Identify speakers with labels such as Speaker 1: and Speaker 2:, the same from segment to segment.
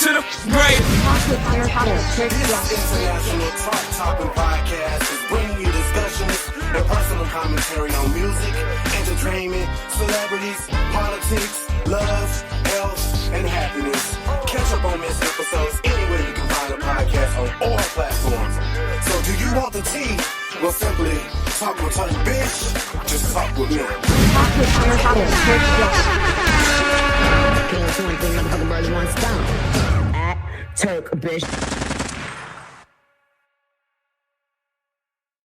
Speaker 1: to the grave.
Speaker 2: International chart-topping podcast is bringing you discussions and personal commentary on music, entertainment, celebrities, politics, love, health, and happiness. Catch up on missed episodes anywhere you can find a podcast on all platforms. So do you want the tea? Well, simply talk with TURKBISH. Just talk with me.
Speaker 3: Killing two and three motherfucking birds with one stone. At TURKBISH.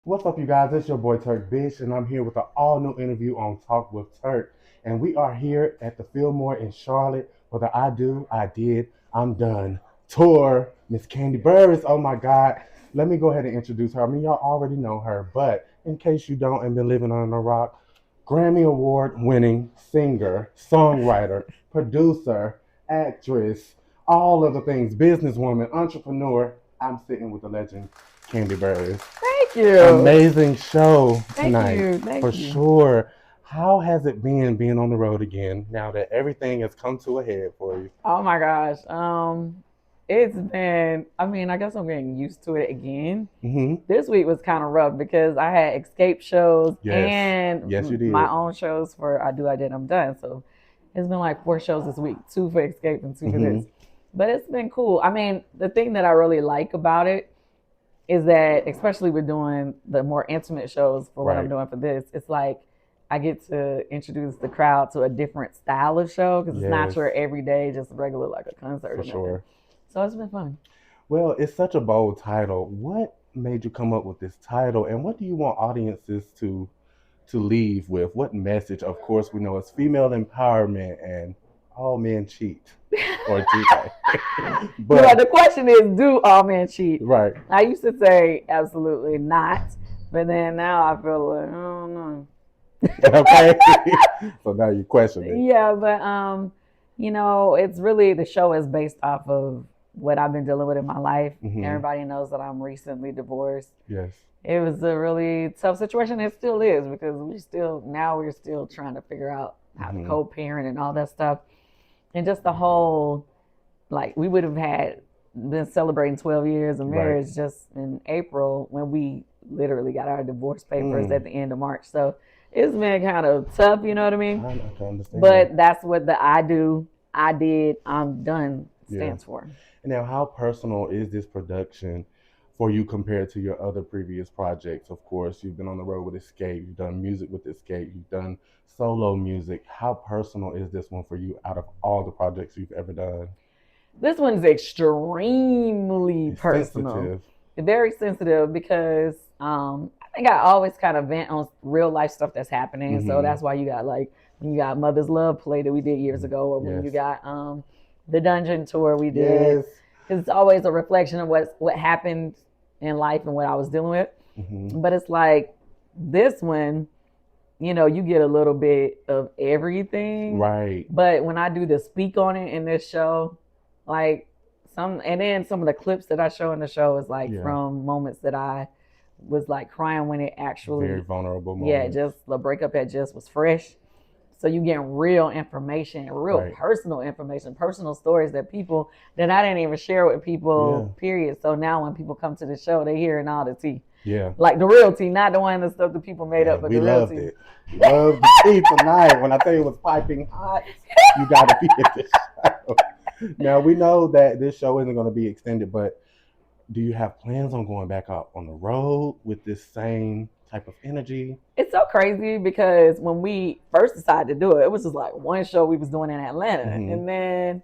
Speaker 4: What's up, you guys? It's your boy TURKBISH, and I'm here with an all-new interview on Talk with Turk. And we are here at the Fillmore in Charlotte for the I Do, I Did, I'm Done tour. Miss Kandi Burruss, oh my God. Let me go ahead and introduce her. I mean, y'all already know her, but in case you don't and been living on a rock, Grammy Award-winning singer, songwriter, producer, actress, all of the things, businesswoman, entrepreneur. I'm sitting with the legend, Kandi Burruss.
Speaker 5: Thank you.
Speaker 4: Amazing show tonight.
Speaker 5: Thank
Speaker 4: for
Speaker 5: you.
Speaker 4: sure. How has it been being on the road again now that everything has come to a head for you?
Speaker 5: Oh my gosh. It's been, I guess I'm getting used to it again.
Speaker 4: Mm-hmm.
Speaker 5: This week was kind of rough because I had Xscape shows
Speaker 4: Yes, you did.
Speaker 5: my own shows for I Do, I Did, I'm Done. So it's been like 4 shows this week, 2 for Xscape and 2 for this. But it's been cool. I mean, the thing that I really like about it is that, especially with doing the more intimate shows for what I'm doing for this, it's like I get to introduce the crowd to a different style of show because it's not your everyday, just regular like a concert.
Speaker 4: For sure.
Speaker 5: So it's been fun.
Speaker 4: Well, it's such a bold title. What made you come up with this title, and what do you want audiences to leave with? What message? Of course, we know it's female empowerment and all men cheat or cheat.
Speaker 5: But the question is, do all men cheat?
Speaker 4: Right.
Speaker 5: I used to say absolutely not, but then now I feel like, I don't know.
Speaker 4: Okay. So now you question it.
Speaker 5: Yeah, but it's really, the show is based off of what I've been dealing with in my life. Everybody knows that I'm recently divorced.
Speaker 4: Yes.
Speaker 5: It was a really tough situation. It still is because we're still trying to figure out how to co-parent and all that stuff. And just the whole, like, we would have been celebrating 12 years of marriage just in April when we literally got our divorce papers at the end of March. So it's been kind of tough, you know what I mean?
Speaker 4: I can understand.
Speaker 5: But that's what the I Do, I Did, I'm Done stands for.
Speaker 4: Now, how personal is this production for you compared to your other previous projects? Of course, you've been on the road with Xscape, you've done music with Xscape, you've done solo music. How personal is this one for you out of all the projects you've ever done?
Speaker 5: This one's extremely personal.
Speaker 4: Sensitive.
Speaker 5: Very sensitive because I think I always kind of vent on real life stuff that's happening. So that's why you got when you got Mother's Love Play that we did years ago, or when you got the Dungeon Tour we did. Because it's always a reflection of what happened in life and what I was dealing with. But it's like this one, you get a little bit of everything. Right. But when I do the speak on it in this show, like some of the clips that I show in the show is like from moments that I was like crying when it actually
Speaker 4: very vulnerable moment.
Speaker 5: Yeah, just the breakup that just was fresh. So you get real information, personal information, personal stories that I didn't even share with people, period. So now when people come to the show, they hearing all the tea. Yeah. Like the real tea, not the one that stuff that people made up, but the real tea.
Speaker 4: It. Loved the tea tonight. When I tell you it was piping hot, you got to be at this show. Now, we know that this show isn't going to be extended, but do you have plans on going back out on the road with this same type of energy?
Speaker 5: It's so crazy because when we first decided to do it, it was just like one show we was doing in Atlanta. And then,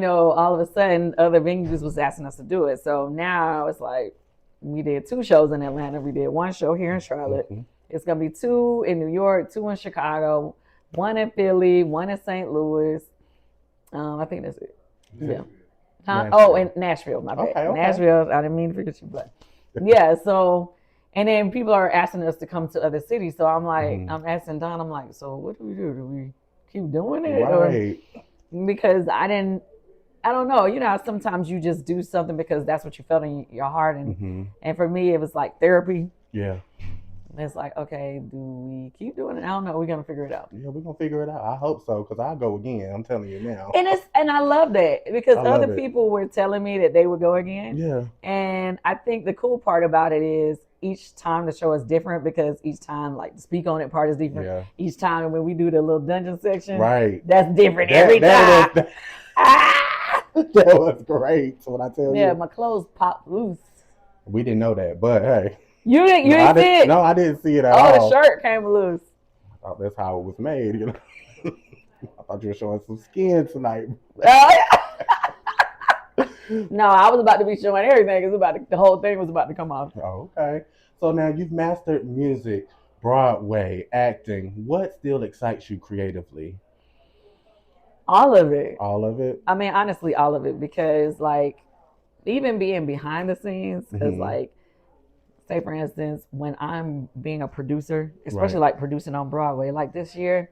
Speaker 5: all of a sudden other venues was asking us to do it. So now it's like we did 2 shows in Atlanta. We did 1 show here in Charlotte. It's going to be 2 in New York, 2 in Chicago, 1 in Philly, 1 in St. Louis. I think that's it. Yeah. Oh, and Nashville, my bad. Okay. Nashville, I didn't mean to forget you, but yeah, so, and then people are asking us to come to other cities. So I'm like, I'm asking Don, I'm like, so what do we do? Do we keep doing it? Right. Or, because I don't know, how sometimes you just do something because that's what you felt in your heart. And for me, it was like therapy. Yeah. it's like, okay, do we keep doing it? I don't know. We're gonna figure it out.
Speaker 4: Yeah, we're gonna figure it out. I hope so, because I'll go again. I'm telling you now.
Speaker 5: And I love that because
Speaker 4: I love
Speaker 5: other
Speaker 4: it.
Speaker 5: people were telling me that they would go again.
Speaker 4: Yeah.
Speaker 5: And I think the cool part about it is each time the show is different because each time like the speak on it part is different.
Speaker 4: Yeah.
Speaker 5: Each time when we do the little dungeon section,
Speaker 4: Right.
Speaker 5: that's different every time.
Speaker 4: That was great. So when I tell
Speaker 5: Yeah,
Speaker 4: you,
Speaker 5: my clothes popped loose.
Speaker 4: we didn't know that, but hey.
Speaker 5: You didn't see it?
Speaker 4: No, I didn't see it at
Speaker 5: Oh,
Speaker 4: all.
Speaker 5: the shirt came loose.
Speaker 4: I thought that's how it was made, you know. I thought you were showing some skin tonight.
Speaker 5: No, I was about to be showing everything. The whole thing was about to come off.
Speaker 4: Oh, okay. So now you've mastered music, Broadway, acting. What still excites you creatively?
Speaker 5: All of it.
Speaker 4: All of it?
Speaker 5: I mean, honestly, all of it. Because, like, even being behind the scenes, because, like, say, for instance, when I'm being a producer, especially, like, producing on Broadway, like this year,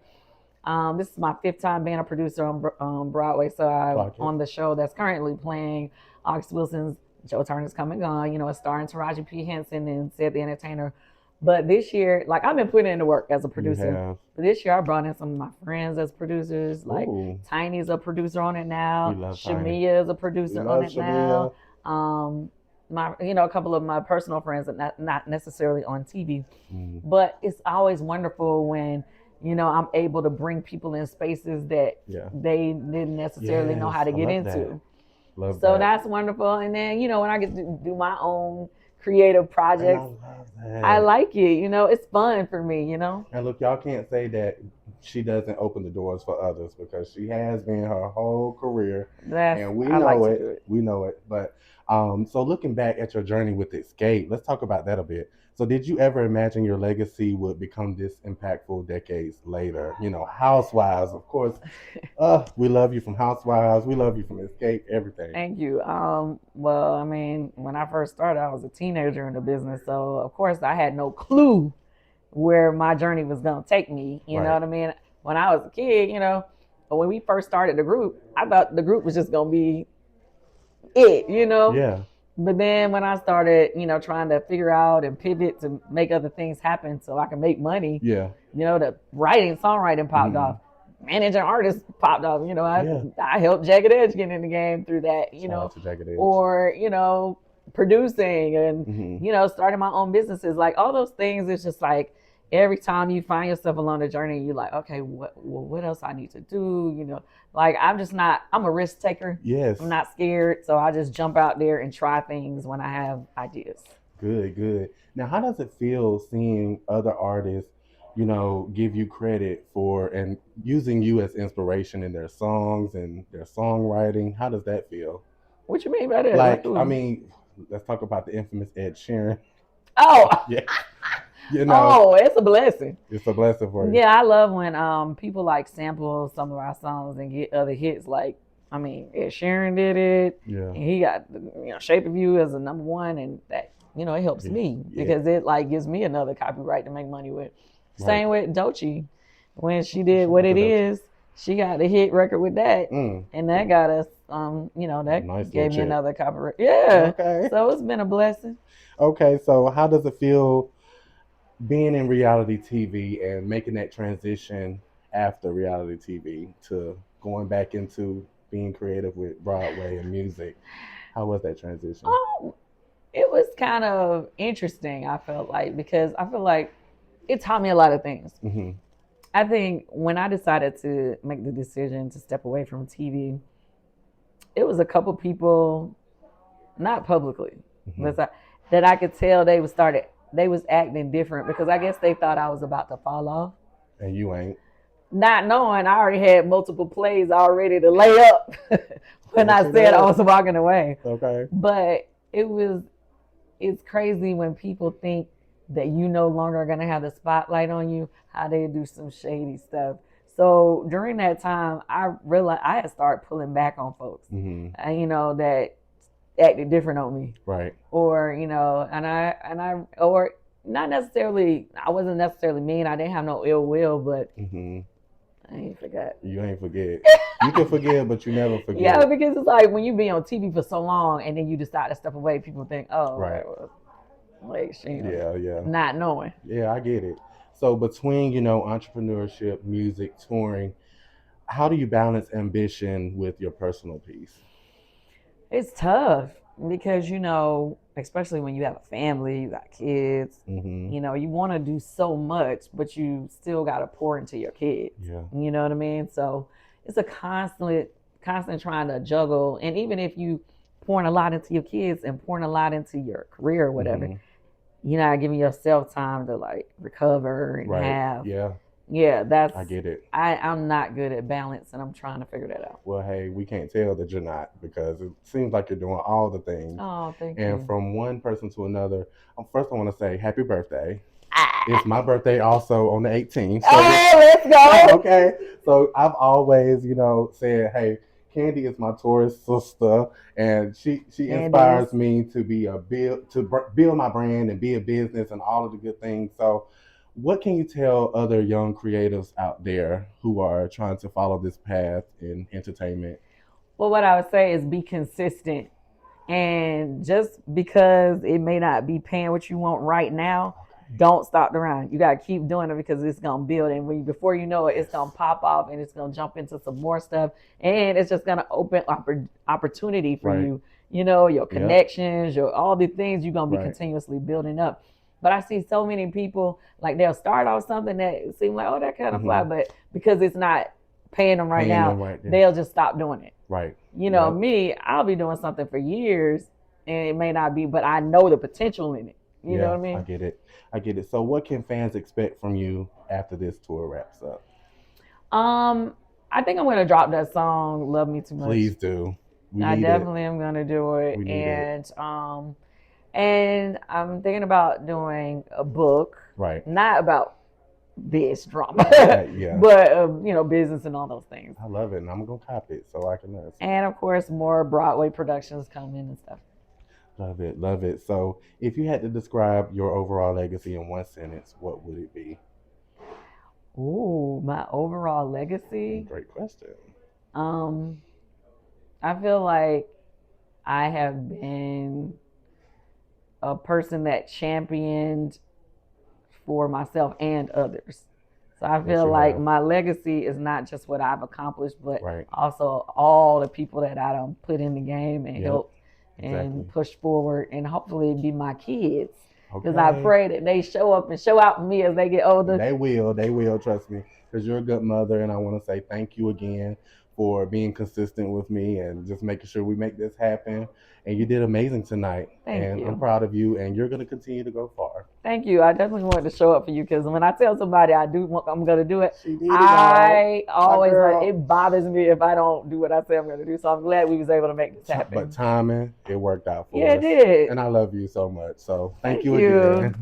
Speaker 5: this is my 5th time being a producer on Broadway. So I'm on the show that's currently playing August Wilson's Joe Turner's Come and Gone, you know, starring Taraji P. Henson and Sid the Entertainer. But this year, like, I've been putting in the work as a producer. But this year, I brought in some of my friends as producers. Like, Tiny's a producer on it now. Shamia is a producer on it now. A couple of my personal friends that not necessarily on TV. But it's always wonderful when, you know, I'm able to bring people in spaces that they didn't necessarily know how to get into. So that's wonderful. And then, you know, when I get to do my own creative projects, I like it. You know, it's fun for me, you know.
Speaker 4: And look, y'all can't say that she doesn't open the doors for others, because she has been her whole career. And we know it. We know it. But so looking back at your journey with Xscape, let's talk about that a bit. So did you ever imagine your legacy would become this impactful decades later? You know, Housewives, of course. We love you from Housewives. We love you from Xscape, everything.
Speaker 5: Thank you. Well, I mean, when I first started, I was a teenager in the business. So, of course, I had no clue where my journey was going to take me. You know what I mean? When I was a kid, you know, when we first started the group, I thought the group was just going to be it, you know?
Speaker 4: Yeah.
Speaker 5: But then when I started, you know, trying to figure out and pivot to make other things happen so I can make money, you know, the songwriting popped off. Managing artists popped off. You know, I helped Jagged Edge get in the game through that, you know, or, you know, producing and, you know, starting my own businesses. Like, all those things, it's just like, every time you find yourself along the journey, you're like, okay, what else I need to do? You know, like, I'm a risk taker.
Speaker 4: Yes.
Speaker 5: I'm not scared. So I just jump out there and try things when I have ideas.
Speaker 4: Good. Now, how does it feel seeing other artists, you know, give you credit for and using you as inspiration in their songs and their songwriting? How does that feel?
Speaker 5: What you mean by that?
Speaker 4: Like, I mean, let's talk about the infamous Ed Sheeran.
Speaker 5: Oh,
Speaker 4: yeah. You know,
Speaker 5: it's a blessing.
Speaker 4: It's a blessing for you.
Speaker 5: Yeah, I love when people like sample some of our songs and get other hits. Like, I mean, Ed Sheeran did it. Yeah. And he got, you know, Shape of You as a #1, and that, you know, it helps me because it like gives me another copyright to make money with. Same with Doechii. When she did What It Is, she got a hit record with that. And that got us, you know, that gave me another copyright. Yeah. Okay. So it's been a blessing.
Speaker 4: Okay, so how does it feel being in reality TV and making that transition after reality TV to going back into being creative with Broadway and music? How was that transition?
Speaker 5: It was kind of interesting, I felt like, because I feel like it taught me a lot of things. I think when I decided to make the decision to step away from TV, it was a couple people, not publicly, that I could tell they was acting different, because I guess they thought I was about to fall off.
Speaker 4: And you ain't.
Speaker 5: Not knowing I already had multiple plays already to lay up when I said I was walking away. Okay. But it's crazy when people think that you no longer are going to have the spotlight on you, how they do some shady stuff. So during that time, I realized I had started pulling back on folks, and, you know, that acted different on me. Right. Or, you know, or not necessarily, I wasn't necessarily mean. I didn't have no ill will, but I ain't forgot.
Speaker 4: You ain't forget. You can forgive, but you never forget.
Speaker 5: Yeah, because it's like when you be on TV for so long and then you decide to step away, people think, oh, right. Like,
Speaker 4: Yeah.
Speaker 5: not knowing.
Speaker 4: Yeah, I get it. So between, entrepreneurship, music, touring, how do you balance ambition with your personal peace?
Speaker 5: It's tough because, especially when you have a family, you got kids,
Speaker 4: Mm-hmm.
Speaker 5: you want to do so much, but you still got to pour into your kids.
Speaker 4: Yeah.
Speaker 5: You know what I mean? So it's a constant trying to juggle. And even if you pouring a lot into your kids and pouring a lot into your career or whatever, you're not giving yourself time to like recover and have. Yeah,
Speaker 4: I get it.
Speaker 5: I'm not good at balance, and I'm trying to figure that out.
Speaker 4: Well, hey, we can't tell that you're not, because it seems like you're doing all the things.
Speaker 5: Oh, thank you.
Speaker 4: And from one person to another, first I want to say happy birthday. It's my birthday also on the 18th. So
Speaker 5: let's go.
Speaker 4: Okay. So I've always, said, hey, Kandi is my Taurus sister, and she inspires me to be build my brand and be a business and all of the good things. So what can you tell other young creatives out there who are trying to follow this path in entertainment?
Speaker 5: Well, what I would say is be consistent. And just because it may not be paying what you want right now, don't stop the grind. You got to keep doing it because it's going to build. And before you know it, it's going to pop off and it's going to jump into some more stuff. And it's just going to open opportunity for you, your connections, all the things you're going to be continuously building up. But I see so many people, like they'll start off something that seems like, oh, that kind of fly. But because it's not paying them right now, they'll just stop doing it.
Speaker 4: Right.
Speaker 5: Me, I'll be doing something for years and it may not be, but I know the potential in it. You know what I mean?
Speaker 4: I get it. So what can fans expect from you after this tour wraps up?
Speaker 5: I think I'm going to drop that song, Love Me Too Much.
Speaker 4: Please do.
Speaker 5: I definitely am going to do it. And I'm thinking about doing a book.
Speaker 4: Right.
Speaker 5: Not about this drama, but business and all those things.
Speaker 4: I love it, and I'm gonna copy it so I can know.
Speaker 5: And of course, more Broadway productions coming and stuff.
Speaker 4: Love it. So, if you had to describe your overall legacy in one sentence, what would it be?
Speaker 5: Ooh, my overall legacy.
Speaker 4: Great question.
Speaker 5: I feel like I have been a person that championed for myself and others. So I feel like my legacy is not just what I've accomplished, but also all the people that I done put in the game and helped and push forward, and hopefully be my kids. Because I pray that they show up and show out for me as they get older.
Speaker 4: They will, trust me. Because you're a good mother, and I want to say thank you again for being consistent with me and just making sure we make this happen. And you did amazing tonight.
Speaker 5: Thank you.
Speaker 4: I'm proud of you, and you're going to continue to go far.
Speaker 5: Thank you. I definitely wanted to show up for you, because when I tell somebody I'm going to do it, I always it bothers me if I don't do what I say I'm going to do. So I'm glad we was able to make this happen.
Speaker 4: But timing, it worked out for us.
Speaker 5: Yeah, it did.
Speaker 4: And I love you so much. So thank you again.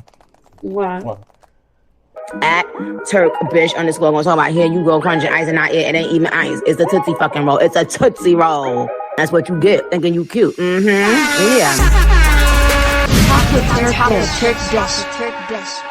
Speaker 3: At TURKBISH _ gonna talk about, here you go crunching ice and not it ain't even ice. It's a Tootsie fucking roll. It's a Tootsie Roll. That's what you get thinking you cute. Yeah.
Speaker 1: Talk with TURKBISH.